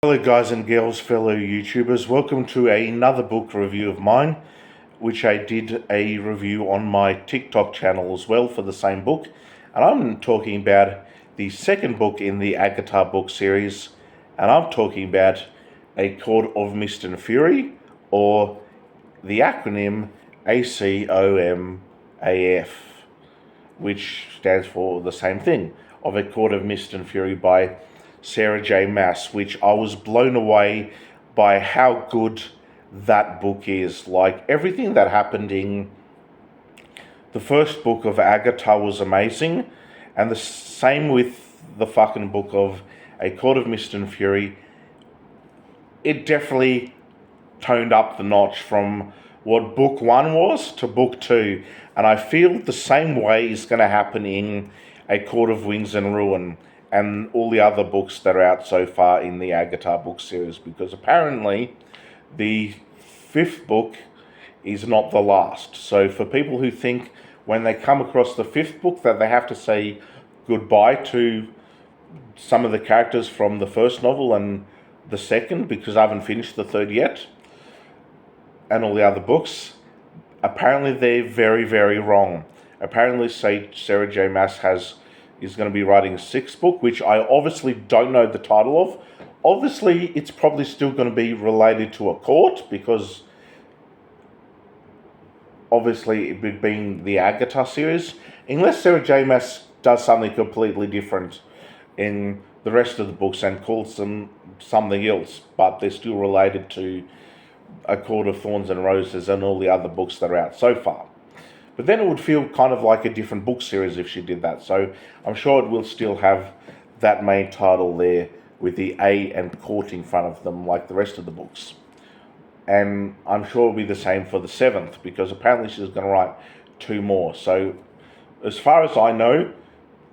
Hello guys and girls, fellow YouTubers, welcome to another book review of mine, which I did a review on my TikTok channel as well for the same book. And I'm talking about the second book in the ACOMAF book series, and I'm talking about A Court of Mist and Fury, or the acronym ACOMAF, which stands for the same thing, of A Court of Mist and Fury by J Maas, which I was blown away by how good that book is. Like, everything that happened in the first book of Agatha was amazing, and the same with the fucking book of A Court of Mist and Fury. It definitely toned up the notch from what book one was to book two, and I feel the same way is going to happen in A Court of Wings and Ruin and all the other books that are out so far in the ACOMAF book series, because apparently the fifth book is not the last. So for people who think when they come across the fifth book that they have to say goodbye to some of the characters from the first novel and the second, because I haven't finished the third yet, and all the other books, apparently they're very, very wrong. Apparently Sarah J Maas is going to be writing a sixth book, which I obviously don't know the title of. Obviously, it's probably still going to be related to a court, because obviously it being the ACOMAF series, unless Sarah J Maas does something completely different in the rest of the books and calls them something else, but they're still related to A Court of Thorns and Roses and all the other books that are out so far. But then it would feel kind of like a different book series if she did that. So I'm sure it will still have that main title there with the A and court in front of them like the rest of the books. And I'm sure it'll be the same for the seventh, because apparently she's going to write two more. So as far as I know,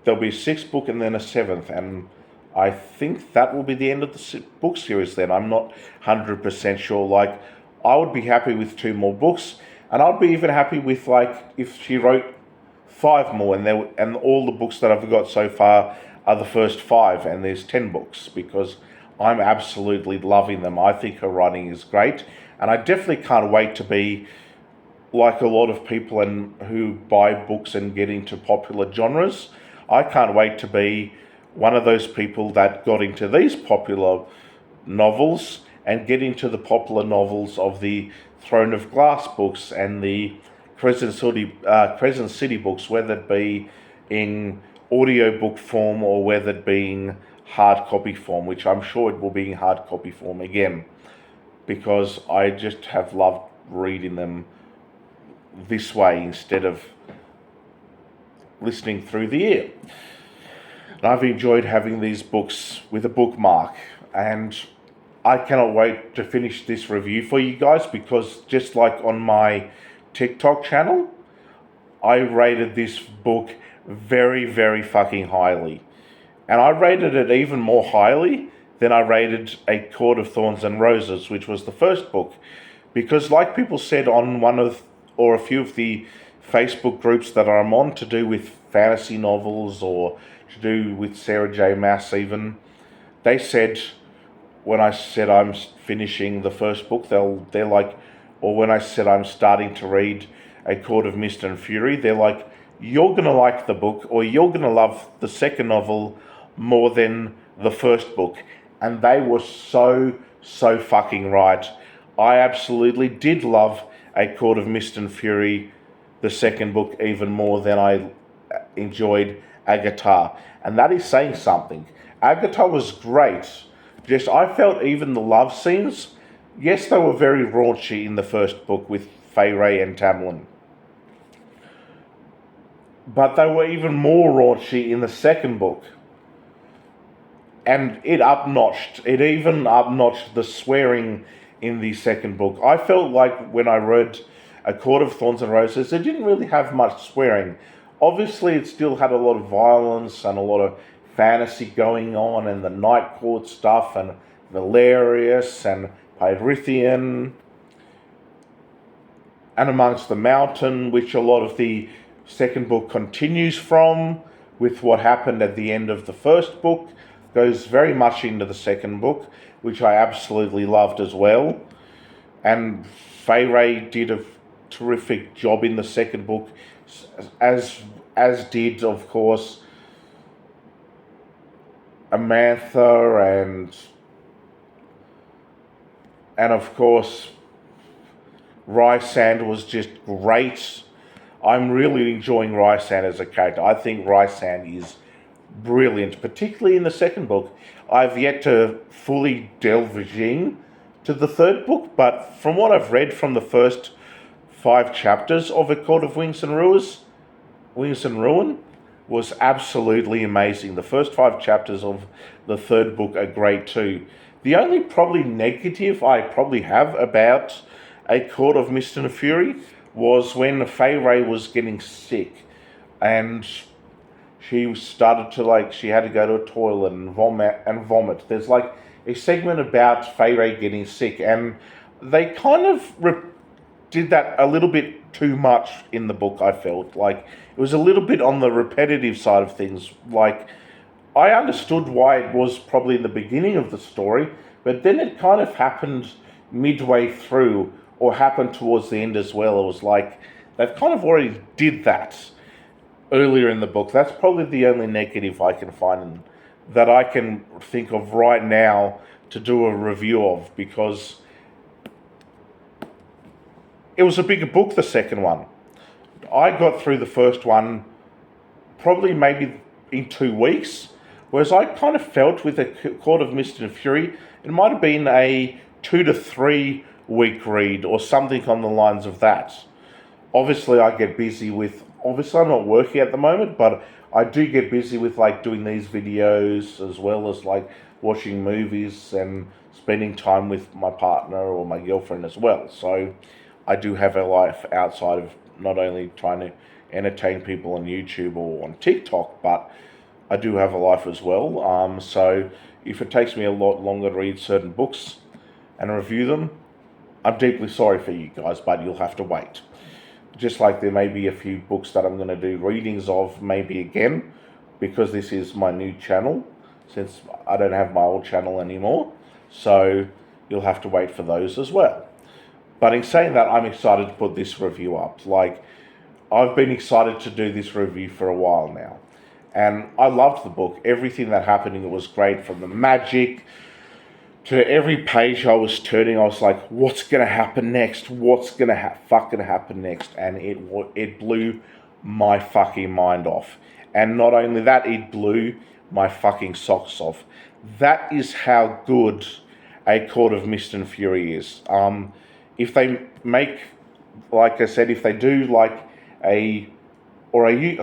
there'll be a sixth book and then a seventh. And I think that will be the end of the book series then. I'm not 100% sure. Like, I would be happy with two more books. And I'd be even happy with, like, if she wrote five more, and all the books that I've got so far are the first five, and there's 10 books, because I'm absolutely loving them. I think her writing is great, and I definitely can't wait to be like a lot of people who buy books and get into popular genres. I can't wait to be one of those people that got into these popular novels and get into the popular novels of the Throne of Glass books and the Crescent City books, whether it be in audiobook form or whether it be in hard copy form, which I'm sure it will be in hard copy form again, because I just have loved reading them this way instead of listening through the ear. And I've enjoyed having these books with a bookmark, and I cannot wait to finish this review for you guys, because just like on my TikTok channel, I rated this book very, very fucking highly. And I rated it even more highly than I rated A Court of Thorns and Roses, which was the first book. Because like people said on a few of the Facebook groups that I'm on to do with fantasy novels or to do with Sarah J Maas even, they said, when I said I'm finishing the first book, they're like, or when I said I'm starting to read A Court of Mist and Fury, they're like, you're going to like the book, or you're going to love the second novel more than the first book. And they were so fucking right. I absolutely did love A Court of Mist and Fury, the second book, even more than I enjoyed ACOMAF. And that is saying something. ACOMAF was great. Just, I felt even the love scenes, yes, they were very raunchy in the first book with Fay Ray and Tamlin, but they were even more raunchy in the second book. And it even up-notched the swearing in the second book. I felt like when I read A Court of Thorns and Roses, it didn't really have much swearing. Obviously, it still had a lot of violence and a lot of fantasy going on, and the Night Court stuff, and Valerius and Pyrrhian, and Amongst the Mountain, which a lot of the second book continues from, with what happened at the end of the first book. goes very much into the second book, which I absolutely loved as well. And Fay Ray did a terrific job in the second book, as did, of course, Amantha and of course Rysand was just great. I'm really enjoying Rysand as a character. I think Rysand is brilliant, particularly in the second book. I've yet to fully delve in to the third book, but from what I've read from the first 5 chapters of A Court of Wings and Ruin was absolutely amazing. The first 5 chapters of the third book are great too. The only probably negative I probably have about A Court of Mist and Fury was when Fay Ray was getting sick and she started to she had to go to a toilet and vomit. There's a segment about Fay Ray getting sick, and they kind of did that a little bit too much in the book. I felt like it was a little bit on the repetitive side of things. I understood why it was probably in the beginning of the story, but then it kind of happened midway through, or happened towards the end as well. It was like they've kind of already did that earlier in the book. That's probably the only negative I can find that I can think of right now to do a review of, because it was a bigger book, the second one. I got through the first one probably maybe in 2 weeks, whereas I kind of felt with A Court of Mist and Fury, it might have been a 2 to 3 week read or something on the lines of that. Obviously, I get busy with, obviously I'm not working at the moment, but I do get busy with doing these videos, as well as watching movies and spending time with my partner or my girlfriend as well. So I do have a life outside of not only trying to entertain people on YouTube or on TikTok, but I do have a life as well. So if it takes me a lot longer to read certain books and review them, I'm deeply sorry for you guys, but you'll have to wait. Just like there may be a few books that I'm going to do readings of maybe again, because this is my new channel, since I don't have my old channel anymore. So you'll have to wait for those as well. But in saying that, I'm excited to put this review up. I've been excited to do this review for a while now. And I loved the book. Everything that happened in it was great, from the magic to every page I was turning. I was like, what's going to happen next? What's going to fucking happen next? And it blew my fucking mind off. And not only that, it blew my fucking socks off. That is how good A Court of Mist and Fury is. If they make, like I said, if they do I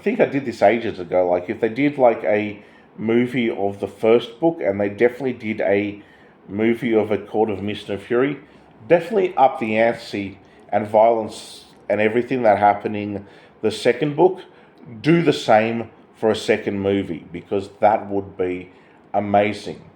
think I did this ages ago, if they did a movie of the first book, and they definitely did a movie of A Court of Mist and Fury, definitely up the ante and violence and everything that happened in the second book, do the same for a second movie, because that would be amazing.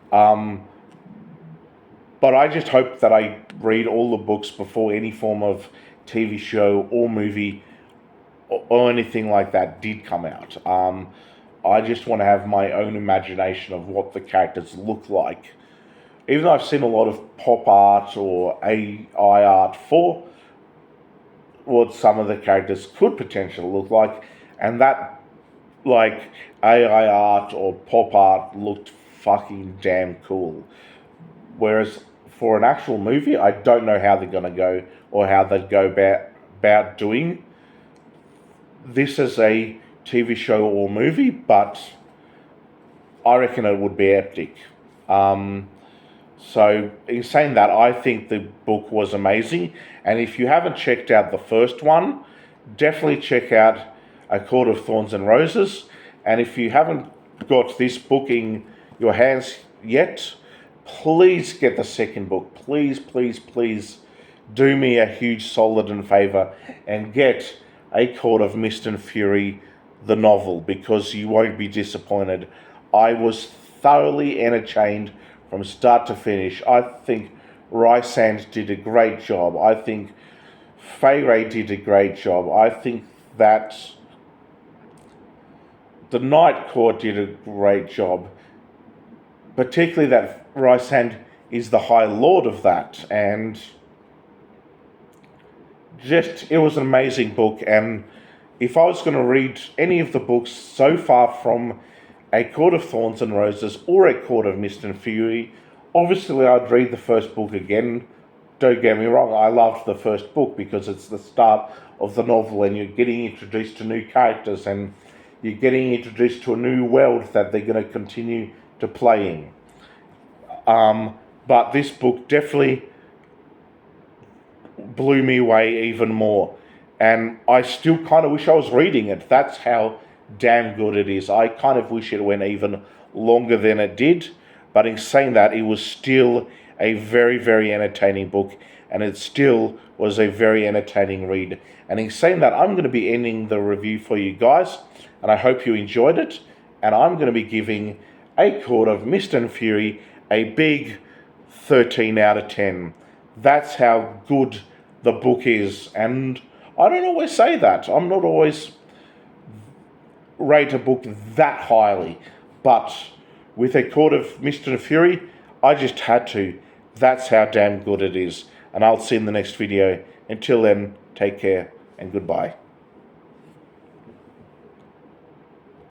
But I just hope that I read all the books before any form of TV show or movie or anything like that did come out. I just want to have my own imagination of what the characters look like. Even though I've seen a lot of pop art or AI art for what some of the characters could potentially look like, and that AI art or pop art looked fucking damn cool. Whereas for an actual movie, I don't know how they're going to go, or how they'd go about doing this as a TV show or movie, but I reckon it would be epic. So in saying that, I think the book was amazing, and if you haven't checked out the first one, definitely check out A Court of Thorns and Roses. And if you haven't got this book in your hands yet, please get the second book. Please, please, please do me a huge solid and favour and get A Court of Mist and Fury, the novel, because you won't be disappointed. I was thoroughly entertained from start to finish. I think Rysand did a great job. I think Fay Ray did a great job. I think that the Night Court did a great job. particularly that Rysand is the High Lord of that, and it was an amazing book. And if I was going to read any of the books so far from A Court of Thorns and Roses or A Court of Mist and Fury, obviously I'd read the first book again. Don't get me wrong, I loved the first book because it's the start of the novel and you're getting introduced to new characters and you're getting introduced to a new world that they're going to continue to play in. But this book definitely blew me away even more. And I still kind of wish I was reading it. That's how damn good it is. I kind of wish it went even longer than it did. But in saying that, it was still a very, very entertaining book. And it still was a very entertaining read. And in saying that, I'm going to be ending the review for you guys. And I hope you enjoyed it. And I'm going to be giving A Court of Mist and Fury a big 13 out of 10. That's how good the book is. And I don't always say that. I'm not always rate a book that highly. But with A Court of Mist and Fury, I just had to. That's how damn good it is. And I'll see you in the next video. Until then, take care and goodbye.